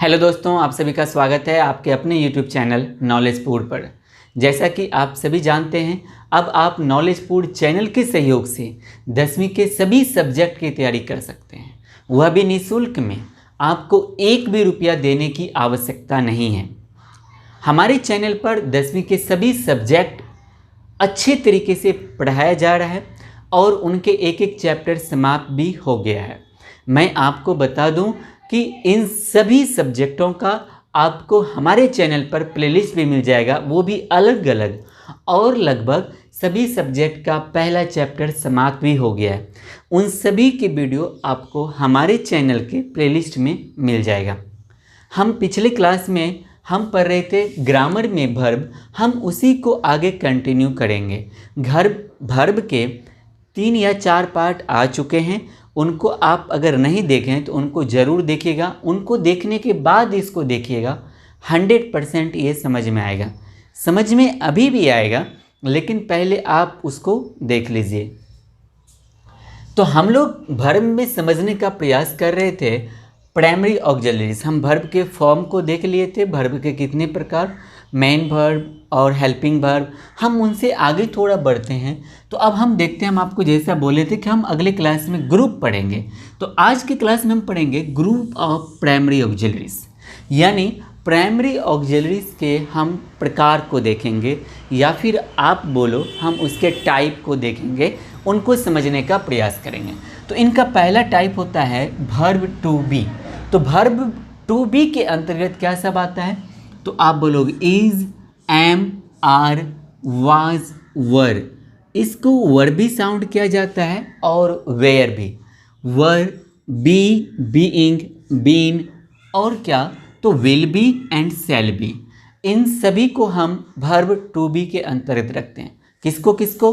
Hello दोस्तों, आप सभी का स्वागत है आपके अपने यूट्यूब चैनल नॉलेजपूर्ण पर। जैसा कि आप सभी जानते हैं, अब आप नॉलेजपूर्ण चैनल के सहयोग से 10वीं के सभी सब्जेक्ट की तैयारी कर सकते हैं, वह भी निःशुल्क में। आपको एक भी रुपया देने की आवश्यकता नहीं है। हमारे चैनल पर 10वीं के सभी सब्जेक्ट अच्छे तरीके से पढ़ाया जा रहा है और उनके एक एक चैप्टर समाप्त भी हो गया है। मैं आपको बता दूं कि इन सभी सब्जेक्टों का आपको हमारे चैनल पर प्लेलिस्ट भी मिल जाएगा, वो भी अलग अलग, और लगभग सभी सब्जेक्ट का पहला चैप्टर समाप्त भी हो गया है। उन सभी की वीडियो आपको हमारे चैनल के प्लेलिस्ट में मिल जाएगा। हम पिछले क्लास में हम पढ़ रहे थे ग्रामर में वर्ब, हम उसी को आगे कंटिन्यू करेंगे। वर्ब के 3 या 4 पार्ट आ चुके हैं, उनको आप अगर नहीं देखें तो उनको ज़रूर देखिएगा। उनको देखने के बाद इसको देखिएगा, 100% ये समझ में आएगा। समझ में अभी भी आएगा, लेकिन पहले आप उसको देख लीजिए। तो हम लोग वर्ब में समझने का प्रयास कर रहे थे प्राइमरी ऑक्सिलरीज। हम वर्ब के फॉर्म को देख लिए थे, वर्ब के कितने प्रकार, मेन वर्ब और हेल्पिंग वर्ब। हम उनसे आगे थोड़ा बढ़ते हैं। तो अब हम देखते हैं, हम आपको जैसा बोले थे कि हम अगले क्लास में ग्रुप पढ़ेंगे। तो आज की क्लास में हम पढ़ेंगे ग्रुप ऑफ प्राइमरी ऑक्सिलरीज, यानी प्राइमरी ऑक्सिलरीज के हम प्रकार को देखेंगे, या फिर आप बोलो हम उसके टाइप को देखेंगे, उनको समझने का प्रयास करेंगे। तो इनका पहला टाइप होता है वर्ब टू बी। तो वर्ब टू बी के अंतर्गत क्या सब आता है? तो आप बोलोगे इज, एम, आर, वाज, वर। इसको वर भी साउंड किया जाता है और वेयर भी। वर, बी, बीइंग, बीन, और क्या तो will be and shall be. इन सभी को हम वर्ब टू बी के अंतर्गत रखते हैं। किसको किसको?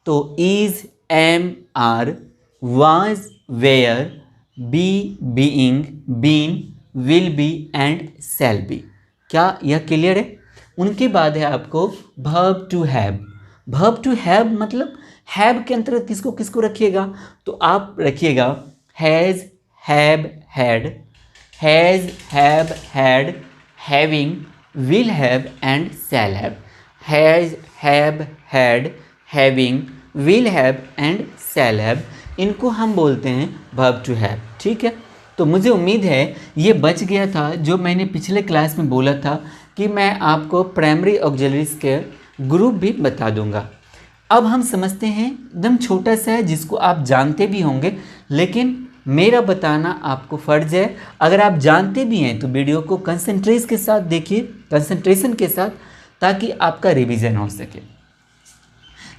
तो is, am, are, was, were, be, being, been, will be and shall be. क्या यह क्लियर है? उनके बाद है आपको verb to have. Verb to have मतलब हैव के अंतर्गत किसको किसको रखिएगा? तो आप रखिएगा has, have, had, has, have, had, having, will have and shall have. Has, have, had, having, will have and shall have, इनको हम बोलते हैं वर्ब टू हैव। ठीक है, तो मुझे उम्मीद है ये बच गया था, जो मैंने पिछले क्लास में बोला था कि मैं आपको प्राइमरी ऑक्सिलरीज के ग्रुप भी बता दूंगा। अब हम समझते हैं, एकदम छोटा सा है जिसको आप जानते भी होंगे, लेकिन मेरा बताना आपको फ़र्ज है। अगर आप जानते भी हैं तो वीडियो को कंसंट्रेशन के साथ देखिए, कंसंट्रेशन के साथ, ताकि आपका रिवीजन हो सके।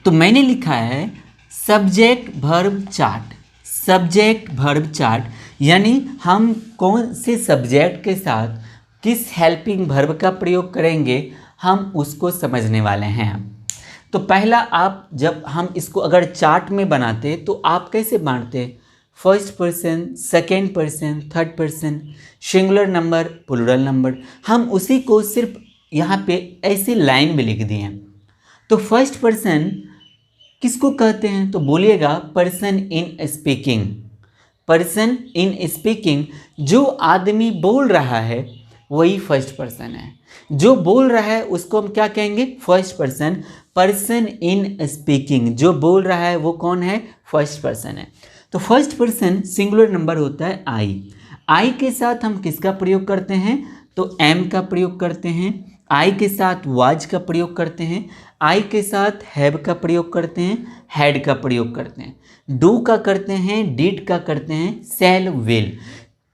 तो मैंने लिखा है subject verb chart. Subject verb chart यानी हम कौन से सब्जेक्ट के साथ किस हेल्पिंग वर्ब का प्रयोग करेंगे, हम उसको समझने वाले हैं। तो पहला, आप जब हम इसको अगर चार्ट में बनाते तो आप कैसे बांटते? First person, second person, third person, singular number, plural number. हम उसी को सिर्फ यहाँ पे ऐसी लाइन में लिख दिए हैं। तो फर्स्ट पर्सन किसको कहते हैं? तो बोलिएगा person in speaking. Person in speaking, जो आदमी बोल रहा है वही फर्स्ट पर्सन है। जो बोल रहा है उसको हम क्या कहेंगे? First person. Person in speaking, जो बोल रहा है वो कौन है? फर्स्ट पर्सन है। तो फर्स्ट पर्सन सिंगुलर नंबर होता है आई। आई के साथ हम किसका प्रयोग करते हैं? तो एम का प्रयोग करते हैं। आई के साथ वाज का प्रयोग करते हैं। आई के साथ हैव का प्रयोग करते हैं, हैड का प्रयोग करते हैं, डू का करते हैं, डिड का करते हैं, शैल, विल।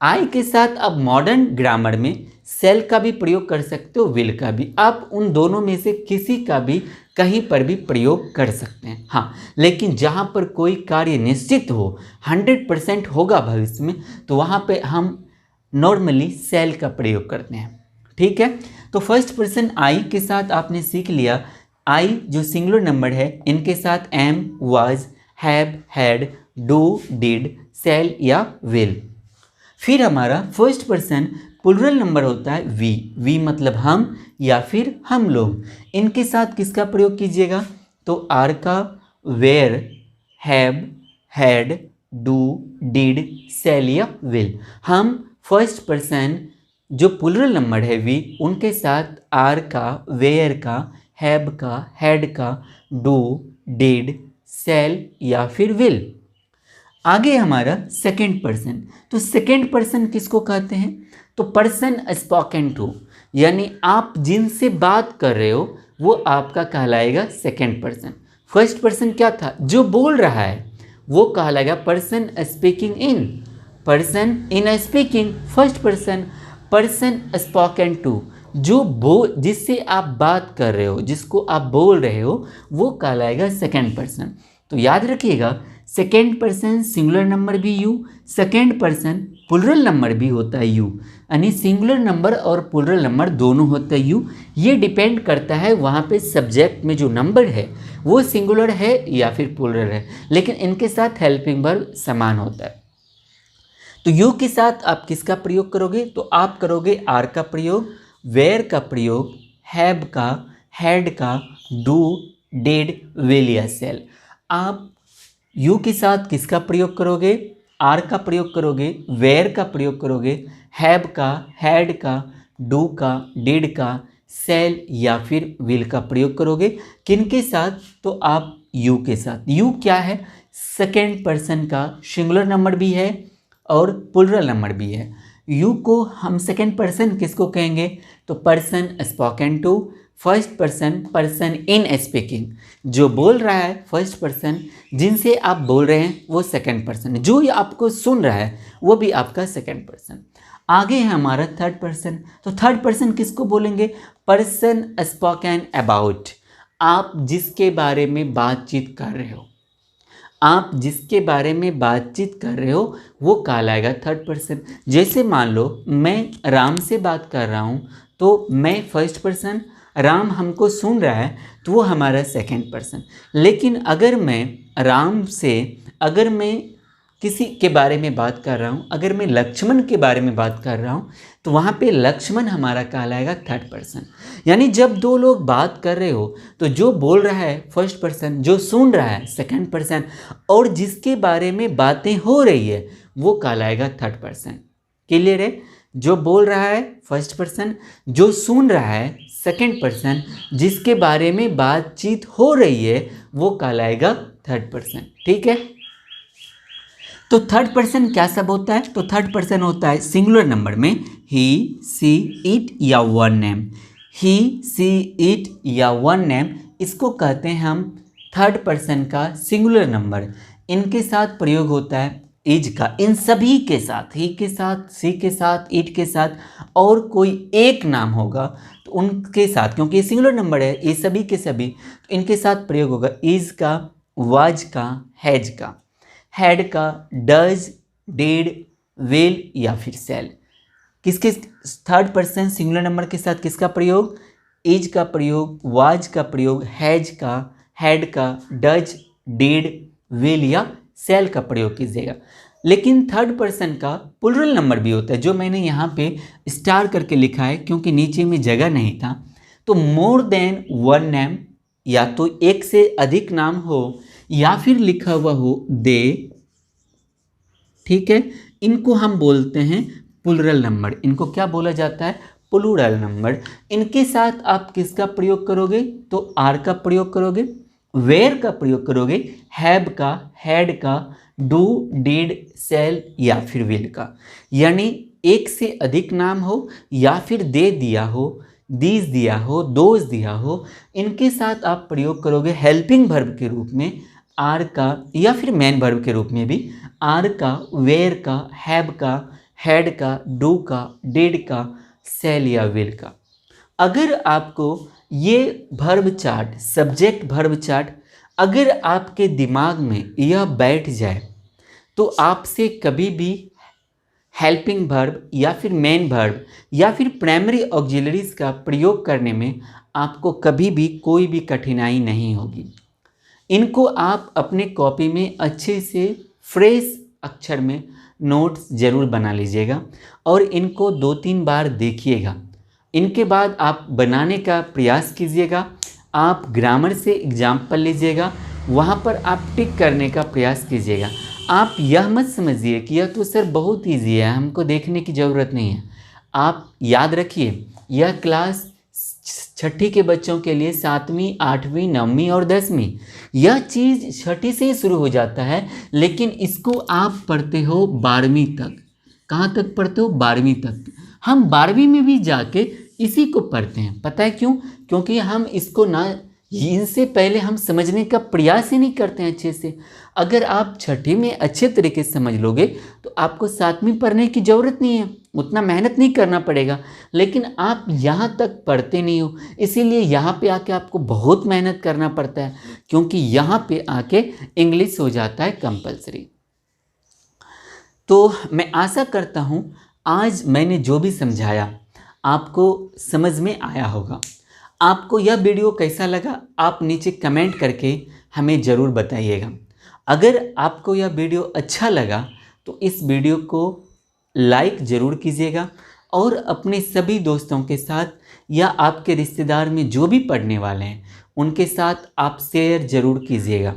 आई के साथ अब मॉडर्न ग्रामर में शैल का भी प्रयोग कर सकते हो, विल का भी। आप उन दोनों में से किसी का भी कहीं पर भी प्रयोग कर सकते हैं। हाँ, लेकिन जहाँ पर कोई कार्य निश्चित हो, 100% होगा भविष्य में, तो वहाँ पे हम नॉर्मली शैल का प्रयोग करते हैं। ठीक है, तो फर्स्ट पर्सन आई के साथ आपने सीख लिया। आई जो सिंगुलर नंबर है, इनके साथ am, was, have, had, do, did, shall या विल। फिर हमारा फर्स्ट पर्सन प्लूरल नंबर होता है वी। वी मतलब हम या फिर हम लोग। इनके साथ किसका प्रयोग कीजिएगा? तो आर का, were, have, had, do, did, shall या विल। हम फर्स्ट पर्सन जो प्लूरल नंबर है वी, उनके साथ आर का, वेयर का, हैव का, हैड का, डू, डिड, सेल या फिर विल। आगे हमारा सेकेंड पर्सन। तो सेकेंड पर्सन किसको कहते हैं? तो पर्सन स्पोकन टू, यानी आप जिनसे बात कर रहे हो वो आपका कहलाएगा सेकेंड पर्सन। फर्स्ट पर्सन क्या था? जो बोल रहा है, वो कहलाएगा person speaking in, person in speaking first person. Person spoken to, जिससे आप बात कर रहे हो, जिसको आप बोल रहे हो, वो कहलाएगा सेकेंड पर्सन। तो याद रखिएगा, सेकेंड पर्सन सिंगुलर नंबर भी you, second person plural number भी होता है यू, यानी सिंगुलर नंबर और प्लूरल नंबर दोनों होता है यू। ये डिपेंड करता है वहाँ पे सब्जेक्ट में जो नंबर है वो सिंगुलर है या फिर प्लूरल है, लेकिन इनके साथ हेल्पिंग वर्ब समान होता है। तो यू के साथ आप किसका प्रयोग करोगे? तो आप करोगे आर का प्रयोग, वेयर का प्रयोग, हैव का, हैड का, डू, डिड, विल या सेल। आप यू के साथ किसका प्रयोग करोगे? आर का प्रयोग करोगे, वेयर का प्रयोग करोगे, हैव का, हैड का, डू का, डिड का, सेल या फिर विल का प्रयोग करोगे। किनके साथ? तो आप यू के साथ। यू क्या है? सेकेंड पर्सन का सिंगुलर नंबर भी है और प्लूरल नंबर भी है। यू को हम सेकेंड पर्सन किसको कहेंगे? तो person spoken to, first person person in speaking, जो बोल रहा है फर्स्ट पर्सन, जिनसे आप बोल रहे हैं वो सेकंड पर्सन है, जो आपको सुन रहा है वो भी आपका सेकंड पर्सन। आगे है हमारा थर्ड पर्सन। तो थर्ड पर्सन किसको बोलेंगे? पर्सन स्पोकन अबाउट, आप जिसके बारे में बातचीत कर रहे हो, आप जिसके बारे में बातचीत कर रहे हो वो कहलाएगा थर्ड पर्सन। जैसे मान लो मैं राम से बात कर रहा हूँ, तो मैं फर्स्ट पर्सन, राम हमको सुन रहा है तो वो हमारा सेकंड पर्सन। लेकिन अगर मैं किसी के बारे में बात कर रहा हूँ, अगर मैं लक्ष्मण के बारे में बात कर रहा हूँ, तो वहाँ पे लक्ष्मण हमारा कहलाएगा थर्ड पर्सन। यानी जब दो लोग बात कर रहे हो तो जो बोल रहा है फर्स्ट पर्सन, जो सुन रहा है सेकंड पर्सन, और जिसके बारे में बातें हो रही है वो कहलाएगा थर्ड पर्सन। क्लियर है? जो बोल रहा है फर्स्ट पर्सन, जो सुन रहा है सेकंड पर्सन, जिसके बारे में बातचीत हो रही है वो कहलाएगा थर्ड पर्सन। ठीक है? तो थर्ड पर्सन क्या सब होता है? तो थर्ड पर्सन होता है सिंगुलर नंबर में ही, सी, इट या one name. He, she, it या वन नेम, इसको कहते हैं हम थर्ड पर्सन का सिंगुलर नंबर। इनके साथ प्रयोग होता है इज का, इन सभी के साथ, ही के साथ, सी के साथ, इट के साथ, और कोई एक नाम होगा तो उनके साथ, क्योंकि ये सिंगुलर नंबर है, ये सभी के सभी, तो इनके साथ प्रयोग होगा इज का, वाज का, हैज का, हैड का, डज, डिड, विल या फिर सेल। किसके थर्ड पर्सन सिंगुलर नंबर के साथ किसका प्रयोग? इज का प्रयोग, वाज का प्रयोग, हैज का, हैड का, डज, डिड, विल या सेल का प्रयोग कीजिएगा। लेकिन थर्ड पर्सन का प्लूरल नंबर भी होता है, जो मैंने यहाँ पे स्टार करके लिखा है क्योंकि नीचे में जगह नहीं था। तो मोर देन वन नेम, या तो एक से अधिक नाम हो या फिर लिखा हुआ हो दे, ठीक है, इनको हम बोलते हैं प्लूरल नंबर। इनको क्या बोला जाता है? Plural number. इनके साथ आप किसका प्रयोग करोगे? तो आर का प्रयोग करोगे, वेयर का प्रयोग करोगे, हैव का, हैड का, डू, डिड, सेल या फिर विल का। यानी एक से अधिक नाम हो या फिर दे दिया हो, दीज दिया हो, दोज दिया हो, इनके साथ आप प्रयोग करोगे हेल्पिंग वर्ब के रूप में आर का, या फिर मेन वर्ब के रूप में भी आर का, वेयर का, हैव का, हैड का, डू का, डिड का, सेल या विल का। अगर आपको ये verb chart, subject verb chart, अगर आपके दिमाग में यह बैठ जाए तो आपसे कभी भी हेल्पिंग वर्ब या फिर मेन वर्ब या फिर प्राइमरी ऑक्सिलरीज का प्रयोग करने में आपको कभी भी कोई भी कठिनाई नहीं होगी। इनको आप अपने कॉपी में अच्छे से फ्रेश अक्षर में नोट्स ज़रूर बना लीजिएगा और इनको 2-3 बार देखिएगा। इनके बाद आप बनाने का प्रयास कीजिएगा। आप ग्रामर से एग्जाम्पल लीजिएगा, वहाँ पर आप टिक करने का प्रयास कीजिएगा। आप यह मत समझिए कि यह तो सर बहुत ईजी है, हमको देखने की ज़रूरत नहीं है। आप याद रखिए, यह क्लास छठी के बच्चों के लिए 7वीं, 8वीं, 9वीं और 10वीं, यह चीज़ छठी से ही शुरू हो जाता है, लेकिन इसको आप पढ़ते हो 12वीं तक। कहाँ तक पढ़ते हो? 12वीं तक। हम 12वीं में भी जाके इसी को पढ़ते हैं। पता है क्यों? क्योंकि हम इसको ना, इनसे पहले हम समझने का प्रयास ही नहीं करते हैं अच्छे से। अगर आप छठी में अच्छे तरीके से समझ लोगे तो आपको 7वीं पढ़ने की ज़रूरत नहीं है, उतना मेहनत नहीं करना पड़ेगा। लेकिन आप यहाँ तक पढ़ते नहीं हो, इसीलिए यहाँ पे आके आपको बहुत मेहनत करना पड़ता है, क्योंकि यहाँ पे आके इंग्लिश हो जाता है कंपलसरी। तो मैं आशा करता हूँ आज मैंने जो भी समझाया आपको समझ में आया होगा। आपको यह वीडियो कैसा लगा आप नीचे कमेंट करके हमें ज़रूर बताइएगा। अगर आपको यह वीडियो अच्छा लगा तो इस वीडियो को लाइक ज़रूर कीजिएगा और अपने सभी दोस्तों के साथ या आपके रिश्तेदार में जो भी पढ़ने वाले हैं उनके साथ आप शेयर ज़रूर कीजिएगा।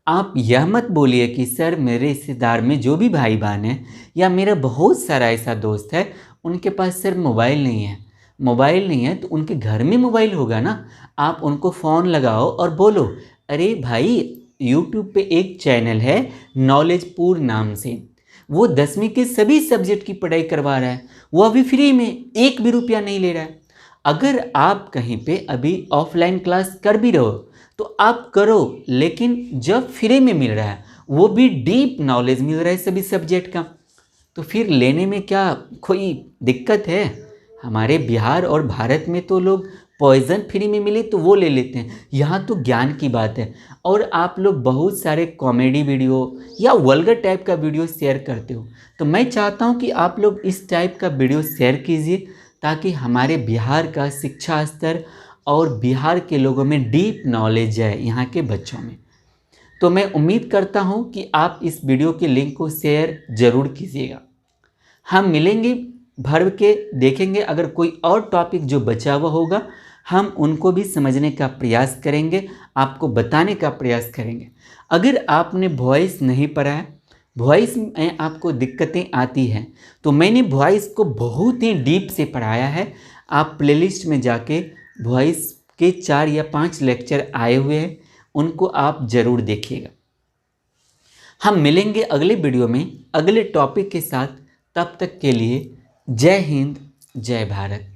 आप यह मत बोलिए कि सर मेरे रिश्तेदार में जो भी भाई बहन हैं या मेरा बहुत सारा ऐसा दोस्त है उनके पास सर मोबाइल नहीं है। मोबाइल नहीं है तो उनके घर में मोबाइल होगा ना, आप उनको फ़ोन लगाओ और बोलो, अरे भाई यूट्यूब पे एक चैनल है नॉलेजपुर नाम से, वो 10वीं के सभी सब्जेक्ट की पढ़ाई करवा रहा है, वो अभी फ्री में 1 भी रुपया नहीं ले रहा है। अगर आप कहीं पे अभी ऑफलाइन क्लास कर भी रहो तो आप करो, लेकिन जब फ्री में मिल रहा है वो भी डीप नॉलेज मिल रहा है सभी सब्जेक्ट का, तो फिर लेने में क्या कोई दिक्कत है? हमारे बिहार और भारत में तो लोग पॉइज़न फ्री में मिले तो वो ले लेते हैं, यहाँ तो ज्ञान की बात है। और आप लोग बहुत सारे कॉमेडी वीडियो या वल्गर टाइप का वीडियो शेयर करते हो, तो मैं चाहता हूँ कि आप लोग इस टाइप का वीडियो शेयर कीजिए ताकि हमारे बिहार का शिक्षा स्तर और बिहार के लोगों में डीप नॉलेज है यहाँ के बच्चों में। तो मैं उम्मीद करता हूँ कि आप इस वीडियो के लिंक को शेयर ज़रूर कीजिएगा। हम मिलेंगे, भर के देखेंगे, अगर कोई और टॉपिक जो बचा हुआ होगा हम उनको भी समझने का प्रयास करेंगे, आपको बताने का प्रयास करेंगे। अगर आपने वॉइस नहीं पढ़ा है, वॉइस में आपको दिक्कतें आती हैं, तो मैंने वॉइस को बहुत ही डीप से पढ़ाया है। आप प्लेलिस्ट में जाके वॉइस के 4 या 5 लेक्चर आए हुए हैं, उनको आप ज़रूर देखिएगा। हम मिलेंगे अगले वीडियो में अगले टॉपिक के साथ। तब तक के लिए जय हिंद, जय भारत।